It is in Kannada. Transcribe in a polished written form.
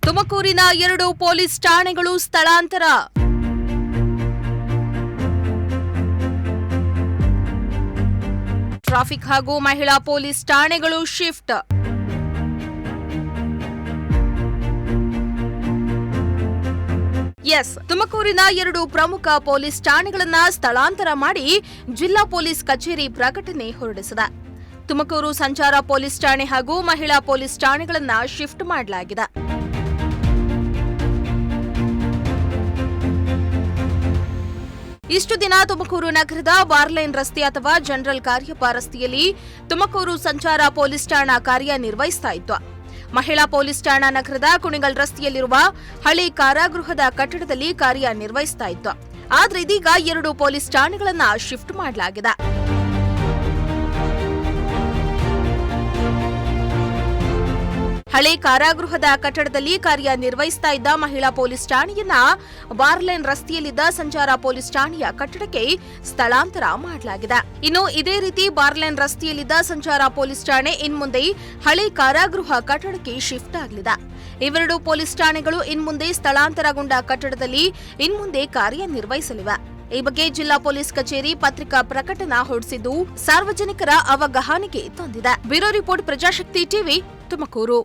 ತುಮಕೂರಿನ 2 ಪೊಲೀಸ್ ಠಾಣೆಗಳು ಸ್ಥಳಾಂತರ. ಟ್ರಾಫಿಕ್ ಹಾಗೂ ಮಹಿಳಾ ಪೊಲೀಸ್ ಠಾಣೆಗಳು ಶಿಫ್ಟ್. ತುಮಕೂರಿನ 2 ಪ್ರಮುಖ ಪೊಲೀಸ್ ಠಾಣೆಗಳನ್ನ ಸ್ಥಳಾಂತರ ಮಾಡಿ ಜಿಲ್ಲಾ ಪೊಲೀಸ್ ಕಚೇರಿ ಪ್ರಕಟಣೆ ಹೊರಡಿಸಿದೆ. ತುಮಕೂರು ಸಂಚಾರ ಪೊಲೀಸ್ ಠಾಣೆ ಹಾಗೂ ಮಹಿಳಾ ಪೊಲೀಸ್ ಠಾಣೆಗಳನ್ನ ಶಿಫ್ಟ್ ಮಾಡಲಾಗಿದೆ. ಇಷ್ಟು ದಿನ ತುಮಕೂರು ನಗರದ ಬಾರ್ಲೈನ್ ರಸ್ತೆ ಅಥವಾ ಜನರಲ್ ಕಾರ್ಯಪ್ಪ ರಸ್ತೆಯಲ್ಲಿ ತುಮಕೂರು ಸಂಚಾರ ಪೊಲೀಸ್ ಠಾಣಾ ಕಾರ್ಯನಿರ್ವಹಿಸ್ತಾ ಇತ್ತು. ಮಹಿಳಾ ಪೊಲೀಸ್ ಠಾಣಾ ನಗರದ ಕುಣಿಗಲ್ ರಸ್ತೆಯಲ್ಲಿರುವ ಹಳೆ ಕಾರಾಗೃಹದ ಕಟ್ಟಡದಲ್ಲಿ ಕಾರ್ಯನಿರ್ವಹಿಸ್ತಾ ಇತ್ತು. ಆದರೆ ಇದೀಗ 2 ಪೊಲೀಸ್ ಠಾಣೆಗಳನ್ನ ಶಿಫ್ಟ್ ಮಾಡಲಾಗಿದೆ. ಹಳೆ ಕಾರಾಗೃಹದ ಕಟ್ಟಡದಲ್ಲಿ ಕಾರ್ಯನಿರ್ವಹಿಸ್ತಾ ಇದ್ದ ಮಹಿಳಾ ಪೊಲೀಸ್ ಠಾಣೆಯನ್ನ ಬಾರ್ಲೈನ್ ರಸ್ತೆಯಲ್ಲಿದ್ದ ಸಂಚಾರ ಪೊಲೀಸ್ ಠಾಣೆಯ ಕಟ್ಟಡಕ್ಕೆ ಸ್ಥಳಾಂತರ ಮಾಡಲಾಗಿದೆ. ಇನ್ನು ಇದೇ ರೀತಿ ಬಾರ್ಲೈನ್ ರಸ್ತೆಯಲ್ಲಿದ್ದ ಸಂಚಾರ ಪೊಲೀಸ್ ಠಾಣೆ ಇನ್ಮುಂದೆ ಹಳೆ ಕಾರಾಗೃಹ ಕಟ್ಟಡಕ್ಕೆ ಶಿಫ್ಟ್ ಆಗಲಿದೆ. ಇವೆರಡು ಪೊಲೀಸ್ ಠಾಣೆಗಳು ಇನ್ಮುಂದೆ ಸ್ಥಳಾಂತರಗೊಂಡ ಕಟ್ಟಡದಲ್ಲಿ ಇನ್ಮುಂದೆ ಕಾರ್ಯನಿರ್ವಹಿಸಲಿವೆ. ಈ ಬಗ್ಗೆ ಜಿಲ್ಲಾ ಪೊಲೀಸ್ ಕಚೇರಿ ಪತ್ರಿಕಾ ಪ್ರಕಟಣೆ ಹೊರಡಿಸಿದ್ದು ಸಾರ್ವಜನಿಕರ ಅವಗಾಹನೆಗೆ ತಂದಿದೆ. Bureau report, Prajashakti TV, Tumakuru.